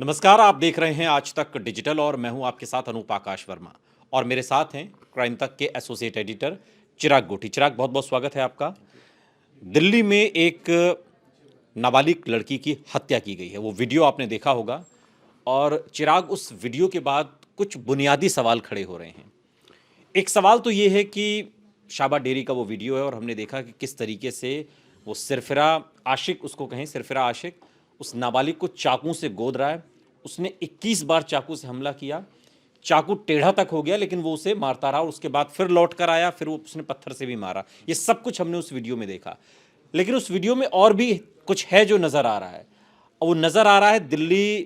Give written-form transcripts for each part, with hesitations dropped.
नमस्कार, आप देख रहे हैं आज तक डिजिटल और मैं हूं आपके साथ अनूप आकाश वर्मा। और मेरे साथ हैं क्राइम तक के एसोसिएट एडिटर चिराग गोटी। चिराग, बहुत बहुत स्वागत है आपका। दिल्ली में एक नाबालिग लड़की की हत्या की गई है, वो वीडियो आपने देखा होगा। और चिराग, उस वीडियो के बाद कुछ बुनियादी सवाल खड़े हो रहे हैं। एक सवाल तो ये है कि शाबा डेरी का वो वीडियो है और हमने देखा कि किस तरीके से वो सिरफिरा आशिक, उसको कहें सिरफिरा आशिक, उस नाबालिग को चाकू से गोद रहा है। उसने 21 बार चाकू से हमला किया। चाकू टेढ़ा तक हो गया लेकिन वो उसे मारता रहा और उसके बाद फिर लौट कर आया, फिर वो उसने पत्थर से भी मारा। ये सब कुछ हमने उस वीडियो में देखा। लेकिन उस वीडियो में और भी कुछ है जो नज़र आ रहा है। और वो नज़र आ रहा है दिल्ली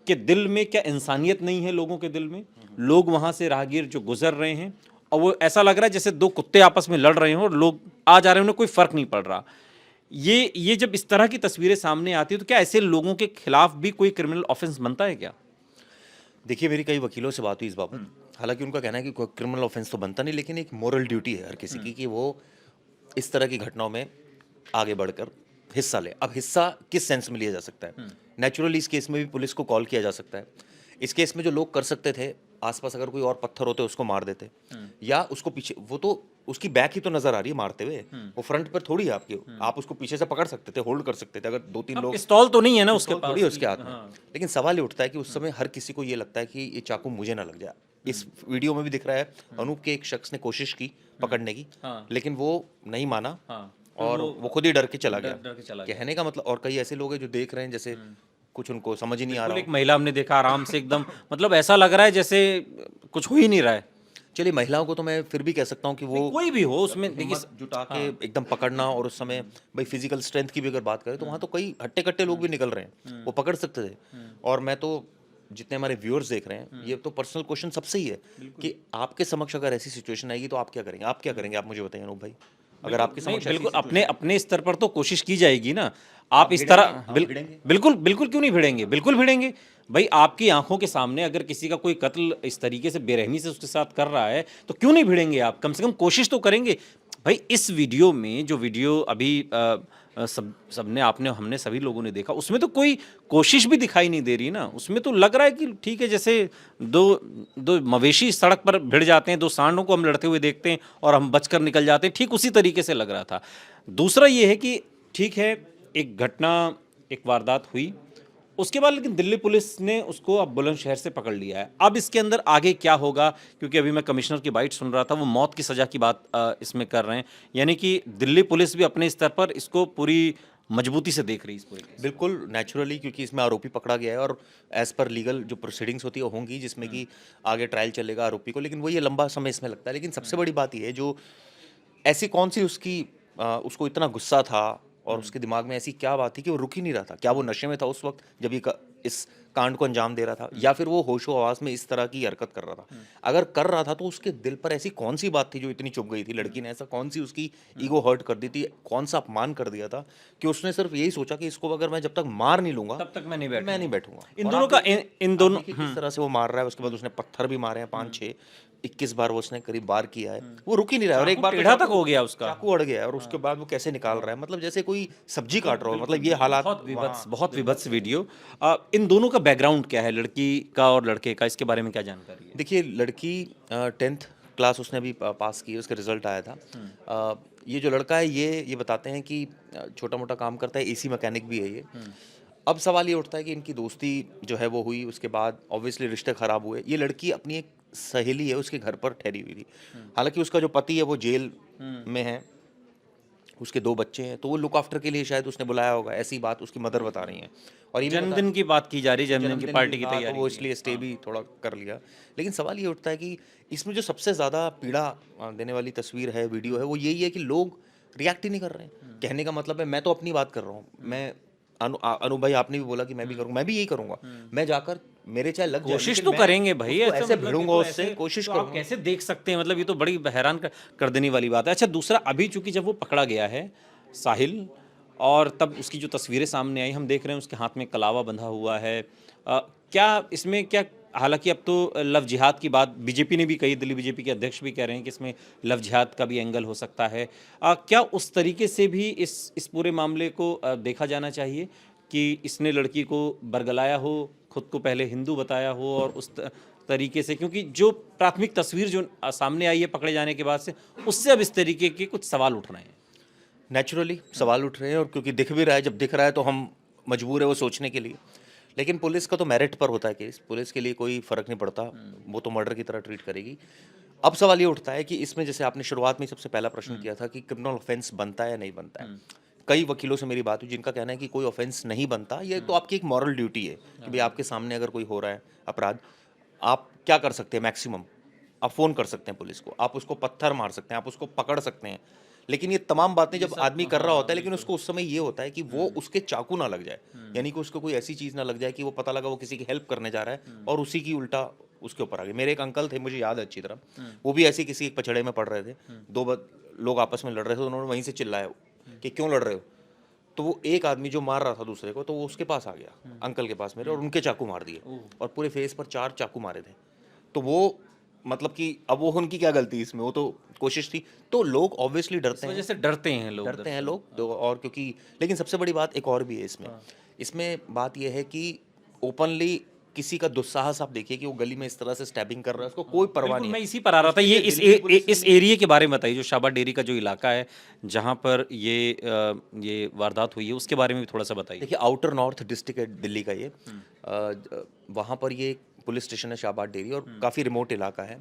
के दिल में क्या इंसानियत नहीं है, लोगों के दिल में। लोग वहां से राहगीर जो गुजर रहे हैं और वो ऐसा लग रहा है जैसे दो कुत्ते आपस में लड़ रहे हो और लोग आ जा रहे हैं, उन्हें कोई फर्क नहीं पड़ रहा। ये जब इस तरह की तस्वीरें सामने आती है तो क्या ऐसे लोगों के खिलाफ भी कोई क्रिमिनल ऑफेंस बनता है क्या? देखिए, मेरी कई वकीलों से बात हुई इस बाबत। हालाँकि उनका कहना है कि कोई क्रिमिनल ऑफ़ेंस तो बनता नहीं, लेकिन एक मोरल ड्यूटी है हर किसी की कि वो इस तरह की घटनाओं में आगे बढ़कर हिस्सा ले। अब हिस्सा किस सेंस में लिया जा सकता है? नेचुरली इस केस में भी पुलिस को कॉल किया जा सकता है। इस केस में जो लोग कर सकते थे, आस-पास अगर कोई और पत्थर होते उसको मार देते, या उसको पीछे, वो तो उसकी बैक ही तो नज़र आ रही है मारते हुए, वो फ्रंट पर थोड़ी है आपके। आप उसको पीछे से पकड़ सकते थे, होल्ड कर सकते थे, अगर 2-3 अब लोग। पिस्तौल तो नहीं है ना उसके पिस्तौल पास थोड़ी है कि उसके हाथ में। हाँ। लेकिन सवाल ये उठता है कि उस समय हर किसी को ये लगता है कि ये चाकू मुझे ना लग जाए। इस वीडियो में भी दिख रहा है, अनूप के एक शख्स ने कोशिश की पकड़ने की, हाँ। लेकिन वो नहीं माना हाँ, फिर और वो खुद ही डर के चला गया। डर के चला गया। कहने का मतलब, और कई ऐसे लोग हैं जो देख रहे हैं जैसे कुछ उनको समझ ही नहीं आ बिल्कुल, रहा एक हो। महिला हमने देखा आराम से एकदम, मतलब ऐसा लग रहा है जैसे कुछ हो ही नहीं रहा है। चलिए, महिलाओं को तो मैं फिर भी कह सकता हूँ कि नहीं, वो कोई भी हो उसमें देखिए। हिम्मत जुटा के हाँ। एकदम पकड़ना, और उस समय भाई फिजिकल स्ट्रेंथ की भी अगर बात करें तो वहाँ तो कई हट्टे-कट्टे लोग भी निकल रहे हैं, वो पकड़ सकते थे। और मैं तो, जितने हमारे व्यूअर्स देख रहे हैं, ये तो पर्सनल क्वेश्चन सबसे ही है कि आपके समक्ष अगर ऐसी सिचुएशन आएगी तो आप क्या करेंगे? आप क्या करेंगे? आप मुझे बताइए अनूप भाई। अगर आपके नहीं, समक्ष ऐसी बिल्कुल अपने सिचुएशन, अपने स्तर पर तो कोशिश की जाएगी ना। आप आप इस भिड़ेंगे? तरह आप भिड़ेंगे? बिल्कुल बिल्कुल क्यों नहीं भिड़ेंगे, बिल्कुल भिड़ेंगे। भाई, आपकी आंखों के सामने अगर किसी का कोई कत्ल इस तरीके से बेरहमी से उसके साथ कर रहा है तो क्यों नहीं भिड़ेंगे आप? कम से कम कोशिश तो करेंगे। भाई, इस वीडियो में जो वीडियो अभी सब सबने आपने हमने सभी लोगों ने देखा, उसमें तो कोई कोशिश भी दिखाई नहीं दे रही ना। उसमें तो लग रहा है कि ठीक है, जैसे दो दो मवेशी सड़क पर भिड़ जाते हैं, दो सांडों को हम लड़ते हुए देखते हैं और हम बचकर निकल जाते हैं, ठीक उसी तरीके से लग रहा था। दूसरा ये है कि ठीक है, एक घटना, एक वारदात हुई, उसके बाद लेकिन दिल्ली पुलिस ने उसको अब बुलंदशहर से पकड़ लिया है। अब इसके अंदर आगे क्या होगा, क्योंकि अभी मैं कमिश्नर की बाइट सुन रहा था, वो मौत की सज़ा की बात इसमें कर रहे हैं। यानी कि दिल्ली पुलिस भी अपने स्तर पर इसको पूरी मजबूती से देख रही है इस पूरे केस। बिल्कुल नेचुरली, क्योंकि इसमें आरोपी पकड़ा गया है और एज पर लीगल जो प्रोसीडिंग्स होती है वो होंगी, जिसमें कि आगे ट्रायल चलेगा आरोपी को, लेकिन वो ये लंबा समय इसमें लगता है। लेकिन सबसे बड़ी बात ये है, जो ऐसी कौन सी उसकी उसको इतना गुस्सा था, और उसके दिमाग में ऐसी क्या बात थी कि वो रुक ही नहीं रहा था? क्या वो नशे में था उस वक्त जब इस कांड को अंजाम दे रहा था, या फिर वो होशो हवास में इस तरह की हरकत कर रहा था? अगर कर रहा था तो उसके दिल पर ऐसी कौन सी बात थी जो इतनी चुभ गई थी लड़की ने? ऐसा कौन सी उसकी ईगो हर्ट कर दी थी, कौन सा अपमान कर दिया था कि उसने सिर्फ यही सोचा कि इसको अगर मैं जब तक मार नहीं लूंगा तब तक मैं नहीं मैं नहीं बैठूंगा। बैठूंगा। इन और दोनों आप का देखिए, इन आप दोनों देखिए किस तरह से वो मार रहा है। उसके बाद उसने पत्थर भी मारे हैं 5-6, 21 बार वो उसने करीब बार किया है। वो रुक ही नहीं रहा है, और एक चाकू बार तो टेढ़ा तक चाकू हो गया उसका। चाकू अड़ गया है, और उसके बाद वो कैसे निकाल रहा है, मतलब जैसे कोई सब्जी काट रहा हो। मतलब ये हालात बहुत विभत्स वीडियो। इन दोनों का बैकग्राउंड क्या है, लड़की का और लड़के का, इसके बारे में क्या जानकारी है? देखिए, लड़की 10th क्लास उसने अभी पास की है, उसका रिजल्ट आया था। ये जो लड़का है, ये बताते हैं कि छोटा मोटा काम करता है, एसी मैकेनिक भी है ये। अब सवाल ये उठता है कि इनकी दोस्ती जो है वो हुई, उसके बाद ऑब्वियसली रिश्ते खराब हुए। ये लड़की अपनी एक सहेली है उसके घर पर ठहरी हुई थी। हालांकि उसका जो पति है वो जेल में है, उसके 2 बच्चे हैं, तो वो लुक आफ्टर के लिए शायद उसने बुलाया होगा, ऐसी बात उसकी मदर बता रही हैं। और ये भी बता, जन्मदिन की बात की जा रही है, जन्मदिन की जन्मदिन पार्टी भी की था तो तैयारी वो की है। इसलिए स्टे हाँ। भी थोड़ा कर लिया। लेकिन सवाल ये उठता है कि इसमें जो सबसे ज़्यादा पीड़ा देने वाली तस्वीर है, वीडियो है, वो यही है कि लोग रिएक्ट ही नहीं कर रहे हैं। कहने का मतलब है, मैं तो अपनी बात कर रहा हूँ। मैं अनु भाई, आपने भी बोला कि मैं भी करूँ, मैं भी यही करूँगा। मैं जाकर, मेरे चाहे लग जाए, कोशिश लेकिन तो मैं करेंगे भाई, उसको ऐसा ऐसे मतलब ये भिड़ूंगा, तो उससे ऐसे कोशिश तो आप करूँगा। कैसे देख सकते हैं, मतलब ये तो बड़ी हैरान कर देने वाली बात है। अच्छा, दूसरा, अभी चूंकि जब वो पकड़ा गया है साहिल, और तब उसकी जो तस्वीरें सामने आई, हम देख रहे हैं उसके हाथ में कलावा बंधा हुआ है। क्या इसमें क्या, हालांकि अब तो लव जिहाद की बात बीजेपी ने भी कही, दिल्ली बीजेपी के अध्यक्ष भी कह रहे हैं कि इसमें लव जिहाद का भी एंगल हो सकता है। क्या उस तरीके से भी इस पूरे मामले को देखा जाना चाहिए? कि इसने लड़की को बरगलाया हो, खुद को पहले हिंदू बताया हो और उस तरीके से, क्योंकि जो प्राथमिक तस्वीर जो सामने आई है पकड़े जाने के बाद से, उससे अब इस तरीके के कुछ सवाल उठ रहे हैं। नेचुरली सवाल उठ रहे हैं, और क्योंकि दिख भी रहा है, जब दिख रहा है तो हम मजबूर है वो सोचने के लिए। लेकिन पुलिस का तो मेरिट पर होता है केस, पुलिस के लिए कोई फर्क नहीं पड़ता, वो तो मर्डर की तरह ट्रीट करेगी। अब सवाल ये उठता है कि इसमें, जैसे आपने शुरुआत में सबसे पहला प्रश्न किया था कि क्रिमिनल ऑफेंस बनता है या नहीं बनता है। कई वकीलों से मेरी बात हुई जिनका कहना है कि कोई ऑफेंस नहीं बनता, ये तो आपकी एक मॉरल ड्यूटी है कि भाई आपके सामने अगर कोई हो रहा है अपराध, आप क्या कर सकते हैं मैक्सिमम, आप फ़ोन कर सकते हैं पुलिस को, आप उसको पत्थर मार सकते हैं, आप उसको पकड़ सकते हैं। लेकिन ये तमाम बातें जब आदमी कर रहा होता है, लेकिन उसको उस समय ये होता है कि वो उसके चाकू ना लग जाए, यानी कि उसको कोई ऐसी चीज़ ना लग जाए कि वो पता लगा वो किसी की हेल्प करने जा रहा है और उसी की उल्टा उसके ऊपर आ गई। मेरे एक अंकल थे, मुझे याद है अच्छी तरह, वो भी ऐसे किसी एक पछड़े में पड़ रहे थे, लोग आपस में लड़ रहे थे, उन्होंने वहीं से चिल्लाया कि क्यों लड़ रहे हो। तो वो एक आदमी जो मार रहा था दूसरे को, तो वो उसके पास आ गया, अंकल के पास मेरे, और उनके चाकू मार दिए, और पूरे फेस पर 4 चाकू मारे थे। तो वो मतलब कि अब वो उनकी क्या गलती इसमें, वो तो कोशिश थी। तो लोग ऑब्वियसली इस डरते वजह हैं, से डरते हैं लोग, डरते हैं लोग तो, और क्योंकि, लेकिन सबसे बड़ी बात एक और भी है इसमें, इसमें बात यह है कि ओपनली किसी का दुस्साहस आप देखिए कि वो गली में इस तरह से स्टैबिंग कर रहा है, उसको कोई परवाह बिल्कुल, नहीं मैं है। इसी पर आ रहा था। ये इस एरिया के बारे में बताइए, जो शाहबाद डेयरी का जो इलाका है जहाँ पर ये वारदात हुई है, उसके बारे में भी थोड़ा सा बताइए। देखिए, आउटर नॉर्थ डिस्ट्रिक्ट है दिल्ली का ये, वहाँ पर ये पुलिस स्टेशन है शाहबाद डेयरी, और काफ़ी रिमोट इलाका है।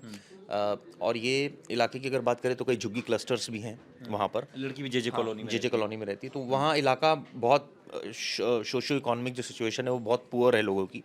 और ये इलाके की अगर बात करें तो कई झुग्गी क्लस्टर्स भी हैं वहाँ पर। लड़की भी जेजे कॉलोनी में जेजे कॉलोनी में रहती है, तो वहाँ इलाका बहुत सोशो इकोनॉमिक जो सिचुएशन है वो बहुत पुअर है लोगों की।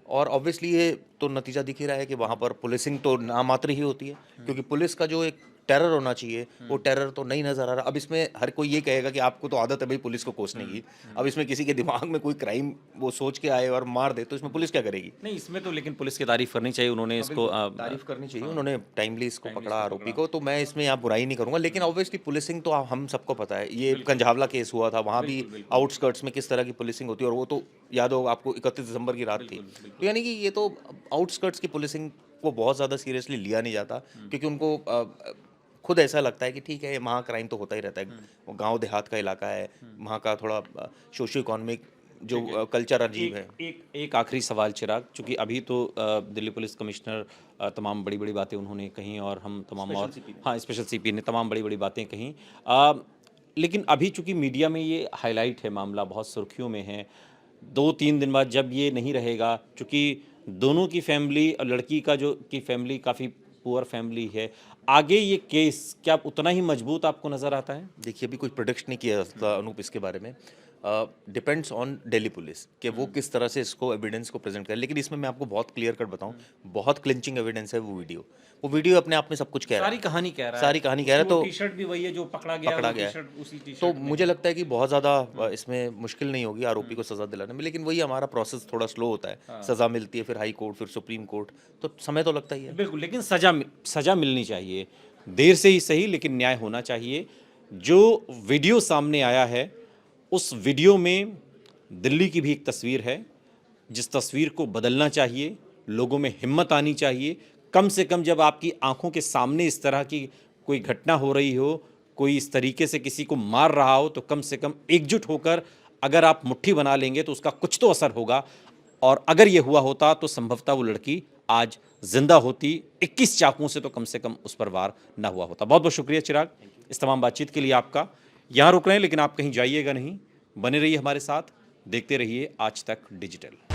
और ऑब्वियसली ये तो नतीजा दिख ही रहा है कि वहाँ पर पुलिसिंग तो नामात्र ही होती है, क्योंकि पुलिस का जो एक टेरर होना चाहिए वो टेरर तो नहीं नजर आ रहा। अब इसमें हर कोई ये कहेगा कि आपको तो आदत है भाई पुलिस को कोसने की, अब इसमें किसी के दिमाग में कोई क्राइम वो सोच के आए और मार दे, तो इसमें पुलिस क्या करेगी? नहीं, इसमें तो लेकिन पुलिस की तारीफ करनी चाहिए, उन्होंने इसको तारीफ करनी चाहिए, उन्होंने टाइमली इसको पकड़ा आरोपी को, तो मैं इसमें यहाँ बुराई नहीं करूंगा। लेकिन ऑब्वियसली पुलिसिंग तो हम सबको पता है, ये कंझावला केस हुआ था, वहाँ भी आउटस्कर्ट्स में किस तरह की पुलिसिंग होती है, और वो तो याद हो आपको 31 दिसंबर की रात थी। तो यानी कि ये तो आउटस्कर्ट्स की पुलिसिंग को बहुत ज़्यादा सीरियसली लिया नहीं जाता, क्योंकि उनको खुद ऐसा लगता है कि ठीक है, वहाँ क्राइम तो होता ही रहता है, वो गांव देहात का इलाका है, वहाँ का थोड़ा सोशो इकोनॉमिक जो कल्चर अजीब है। एक आखिरी सवाल चिराग, चूंकि अभी तो दिल्ली पुलिस कमिश्नर तमाम बड़ी बड़ी बातें उन्होंने कहीं, और हम तमाम और हाँ, स्पेशल सीपी ने तमाम बड़ी बड़ी बातें कहीं, लेकिन अभी चूंकि मीडिया में ये हाईलाइट है, मामला बहुत सुर्खियों में है। 2-3 दिन बाद जब ये नहीं रहेगा, चूंकि दोनों की फैमिली और लड़की का जो की फैमिली काफ़ी पुअर फैमिली है, आगे ये केस क्या उतना ही मजबूत आपको नज़र आता है? देखिए, अभी कोई प्रोडिक्ट नहीं किया जा सकता अनूप इसके बारे में, डिपेंड्स ऑन दिल्ली पुलिस कि वो किस तरह से इसको एविडेंस को प्रेजेंट करे। लेकिन इसमें मैं आपको बहुत क्लियर कट बताऊं, बहुत क्लिंचिंग एविडेंस है वो वीडियो अपने आप में सब कुछ कह रहा है, सारी कहानी कह रहा है, सारी कहानी कह रहा है। तो टी-शर्ट भी वही है जो पकड़ा गया, पकड़ा वो गया है। टी-शर्ट उसी टी-शर्ट तो में मुझे लगता है कि बहुत ज़्यादा इसमें मुश्किल नहीं होगी आरोपी को सज़ा दिलाने में, लेकिन वही हमारा प्रोसेस थोड़ा स्लो होता है, सज़ा मिलती है, फिर हाई कोर्ट, फिर सुप्रीम कोर्ट, तो समय तो लगता ही है। बिल्कुल, लेकिन सजा मिलनी चाहिए, देर से ही सही, लेकिन न्याय होना चाहिए। जो वीडियो सामने आया है, उस वीडियो में दिल्ली की भी एक तस्वीर है, जिस तस्वीर को बदलना चाहिए, लोगों में हिम्मत आनी चाहिए। कम से कम जब आपकी आंखों के सामने इस तरह की कोई घटना हो रही हो, कोई इस तरीके से किसी को मार रहा हो, तो कम से कम एकजुट होकर अगर आप मुट्ठी बना लेंगे तो उसका कुछ तो असर होगा। और अगर ये हुआ होता तो संभवतः वो लड़की आज जिंदा होती, 21 चाकुओं से तो कम से कम उस पर वार ना हुआ होता। बहुत बहुत शुक्रिया चिराग, इस तमाम बातचीत के लिए आपका। यहाँ रुक रहे हैं, लेकिन आप कहीं जाइएगा नहीं, बने रहिए हमारे साथ, देखते रहिए आज तक डिजिटल।